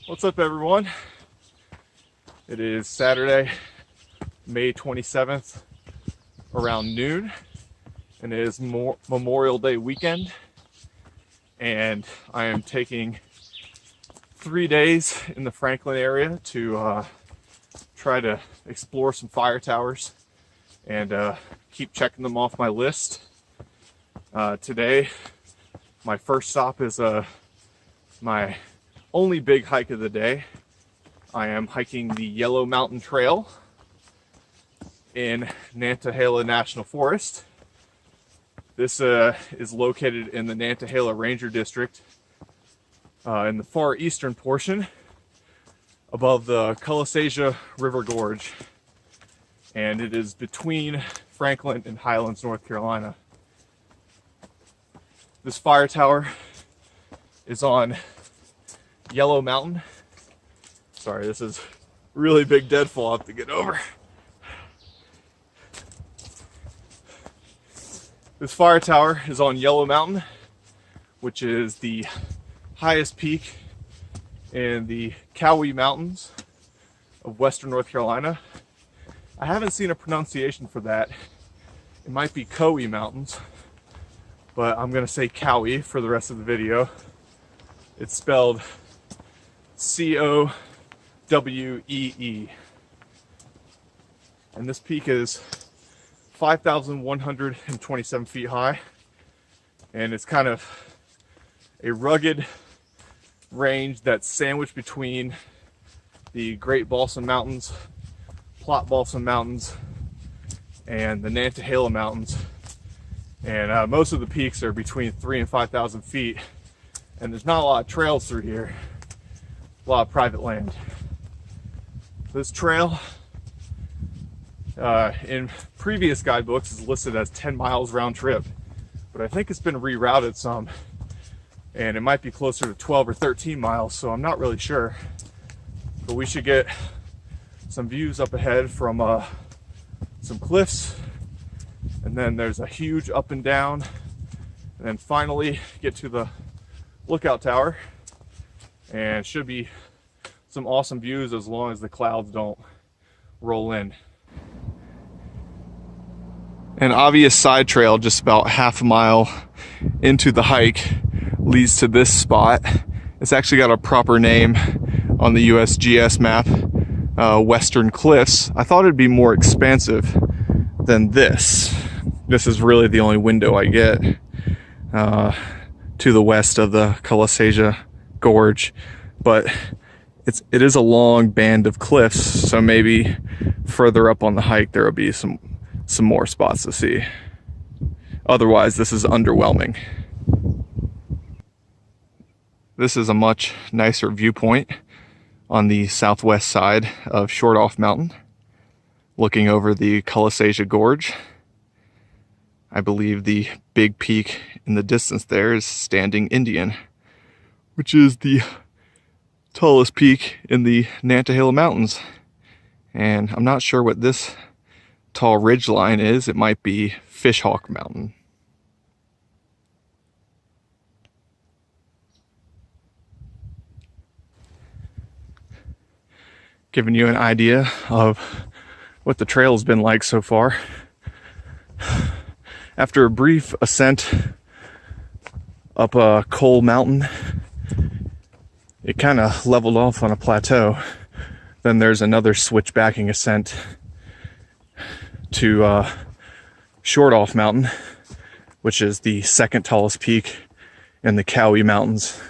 What's up, everyone? It is Saturday, May 27th, around noon, and it is Memorial Day weekend, and I am taking 3 days in the Franklin area to try to explore some fire towers and keep checking them off my list. Today, my first stop is my only big hike of the day. I am hiking the Yellow Mountain Trail in Nantahala National Forest. This is located in the Nantahala Ranger District in the far eastern portion above the Cullasaja River Gorge. And it is between Franklin and Highlands, North Carolina. This fire tower is on Yellow Mountain. Sorry, this is really big deadfall I have to get over. This fire tower is on Yellow Mountain, which is the highest peak in the Cowee Mountains of Western North Carolina. I haven't seen a pronunciation for that. It might be Cowee Mountains, but I'm gonna say Cowee for the rest of the video. It's spelled C-O-W-E-E. And this peak is 5,127 feet high, and it's kind of a rugged range that's sandwiched between the Great Balsam Mountains, Plot Balsam Mountains, and the Nantahala Mountains. And most of the peaks are between 3,000 and 5,000 feet, and there's not a lot of trails through here, a lot of private land. This trail in previous guidebooks is listed as 10 miles round trip, but I think it's been rerouted some, and it might be closer to 12 or 13 miles, so I'm not really sure. But we should get some views up ahead from some cliffs, and then there's a huge up and down, and then finally get to the lookout tower, and should be some awesome views as long as the clouds don't roll in. An obvious side trail just about half a mile into the hike leads to this spot. It's actually got a proper name on the USGS map, Western Cliffs. I thought it'd be more expansive than this. This is really the only window I get to the west of the Cullasaja Gorge, but it is a long band of cliffs, so maybe further up on the hike there will be some more spots to see. Otherwise, this is underwhelming. This is a much nicer viewpoint on the southwest side of Shortoff Mountain, looking over the Cullasaja Gorge. I believe the big peak in the distance there is Standing Indian, which is the tallest peak in the Nantahala Mountains. And I'm not sure what this tall ridge line is. It might be Fishhawk Mountain. Giving you an idea of what the trail has been like so far. After a brief ascent up Cowee Mountain, it kind of leveled off on a plateau. Then there's another switchbacking ascent to Shortoff Mountain, which is the second tallest peak in the Cowee Mountains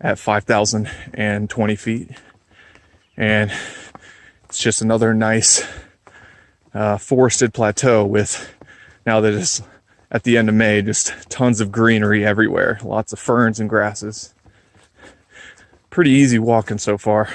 at 5,020 feet. And it's just another nice forested plateau with, now that it's at the end of May, just tons of greenery everywhere, lots of ferns and grasses. Pretty easy walking so far.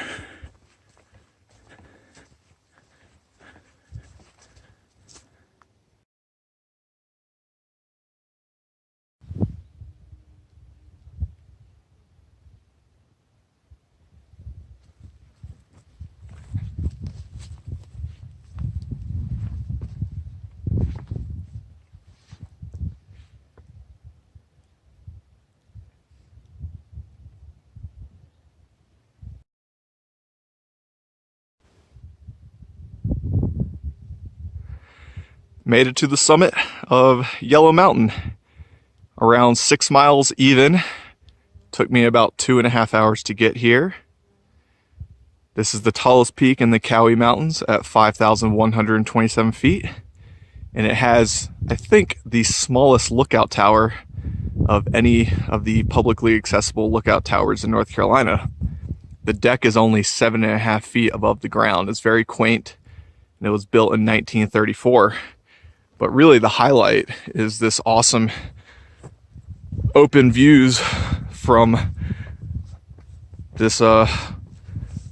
Made it to the summit of Yellow Mountain. Around 6 miles even. Took me about 2.5 hours to get here. This is the tallest peak in the Cowee Mountains at 5,127 feet. And it has, I think, the smallest lookout tower of any of the publicly accessible lookout towers in North Carolina. The deck is only 7.5 feet above the ground. It's very quaint, and it was built in 1934. But really the highlight is this awesome open views from this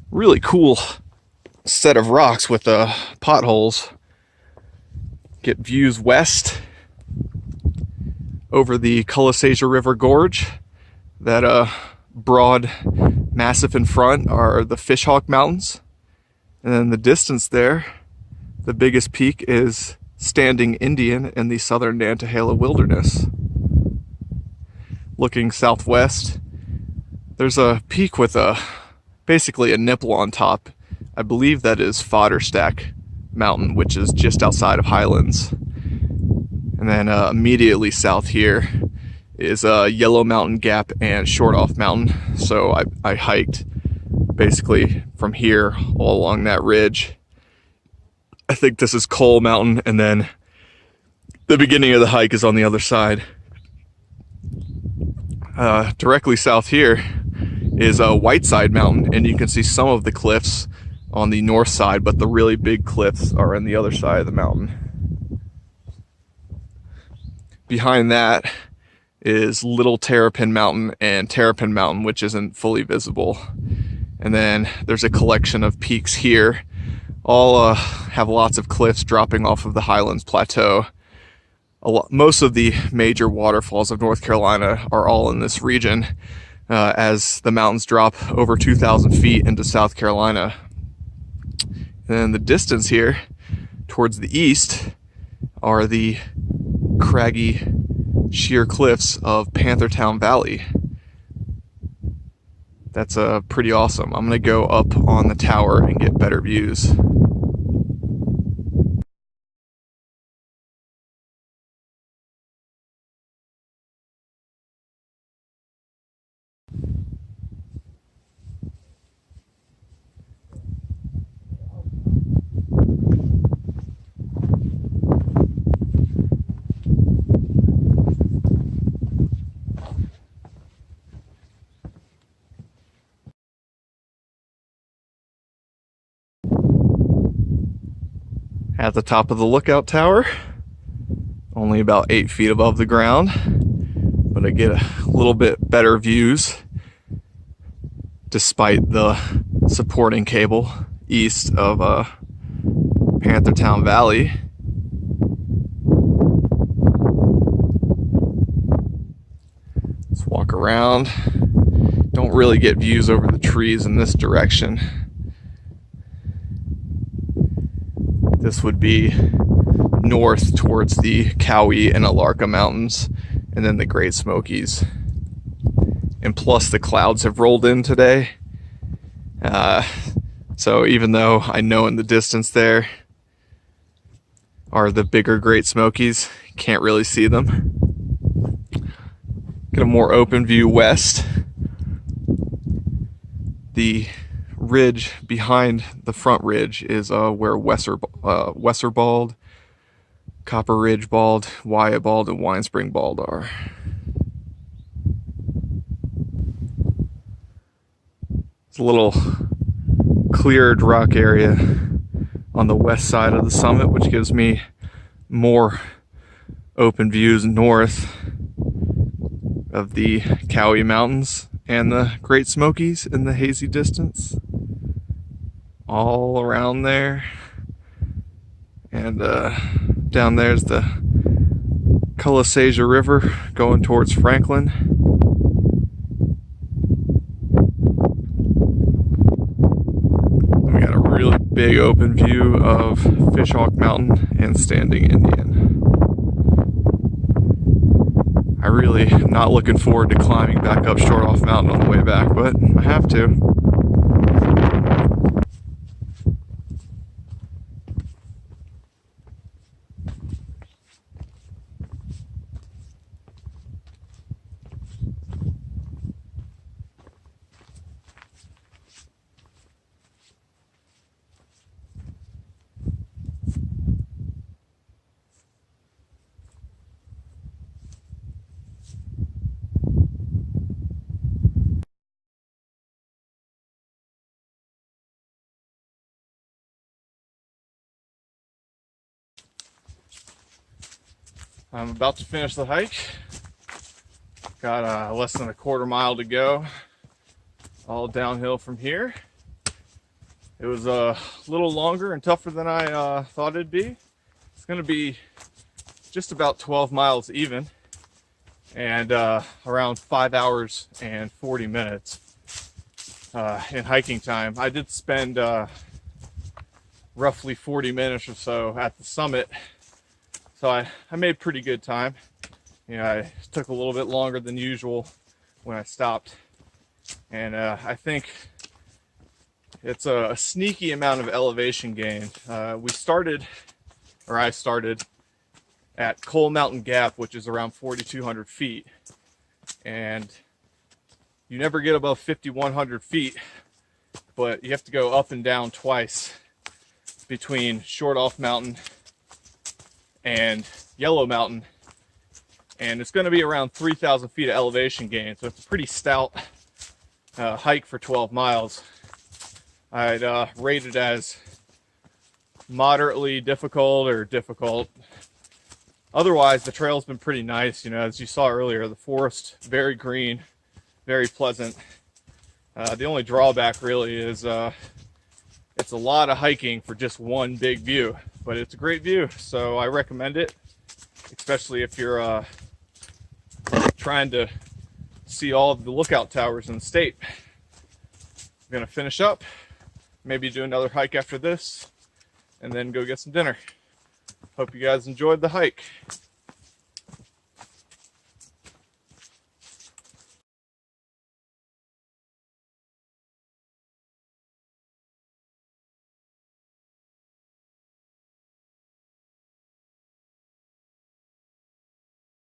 really cool set of rocks with potholes. Get views west over the Cullasaja River Gorge. That broad massif in front are the Fishhawk Mountains. And then the distance there, the biggest peak is Standing Indian in the southern Nantahala wilderness. Looking southwest, there's a peak with basically a nipple on top. I believe that is Fodderstack Mountain, which is just outside of Highlands. And then immediately south here is Yellow Mountain Gap and Shortoff Mountain. So I hiked basically from here all along that ridge. I think this is Cowee Mountain, and then the beginning of the hike is on the other side. Directly south here is Whiteside Mountain, and you can see some of the cliffs on the north side, but the really big cliffs are on the other side of the mountain. Behind that is Little Terrapin Mountain and Terrapin Mountain, which isn't fully visible. And then there's a collection of peaks here. All have lots of cliffs dropping off of the Highlands Plateau. Most of the major waterfalls of North Carolina are all in this region, as the mountains drop over 2,000 feet into South Carolina. And then the distance here towards the east are the craggy sheer cliffs of Panthertown Valley. That's pretty awesome. I'm gonna go up on the tower and get better views. At the top of the lookout tower, only about 8 feet above the ground, but I get a little bit better views despite the supporting cable east of Panthertown Valley. Let's walk around. Don't really get views over the trees in this direction. This would be north towards the Cowee and Alarka Mountains, and then the Great Smokies. And plus the clouds have rolled in today. So even though I know in the distance there are the bigger Great Smokies, can't really see them. Get a more open view west. The ridge behind the front ridge is where Wesser Bald, Copper Ridge Bald, Wyatt Bald, and Wine Spring Bald are. It's a little cleared rock area on the west side of the summit, which gives me more open views north of the Cowee Mountains and the Great Smokies in the hazy distance. All around there. And down there's the Cullasaja River going towards Franklin. We got a really big open view of Fishhawk Mountain and Standing Indian. I really am not looking forward to climbing back up Shortoff Mountain on the way back, but I have to. I'm about to finish the hike. Got less than a quarter mile to go, all downhill from here. It was a little longer and tougher than I thought it'd be. It's going to be just about 12 miles even, and around 5 hours and 40 minutes in hiking time. I did spend roughly 40 minutes or so at the summit, so I made pretty good time. You know, I took a little bit longer than usual when I stopped, and I think it's a sneaky amount of elevation gain. I started at Cowee Mountain Gap, which is around 4,200 feet, and you never get above 5,100 feet, but you have to go up and down twice between Shortoff Mountain and Yellow Mountain, and it's going to be around 3,000 feet of elevation gain, so it's a pretty stout hike for 12 miles. I'd rate it as moderately difficult or difficult. Otherwise, the trail's been pretty nice. You know, as you saw earlier, the forest, very green, very pleasant. The only drawback really is it's a lot of hiking for just one big view, but it's a great view, so I recommend it, especially if you're trying to see all of the lookout towers in the state. I'm gonna finish up, maybe do another hike after this, and then go get some dinner. Hope you guys enjoyed the hike.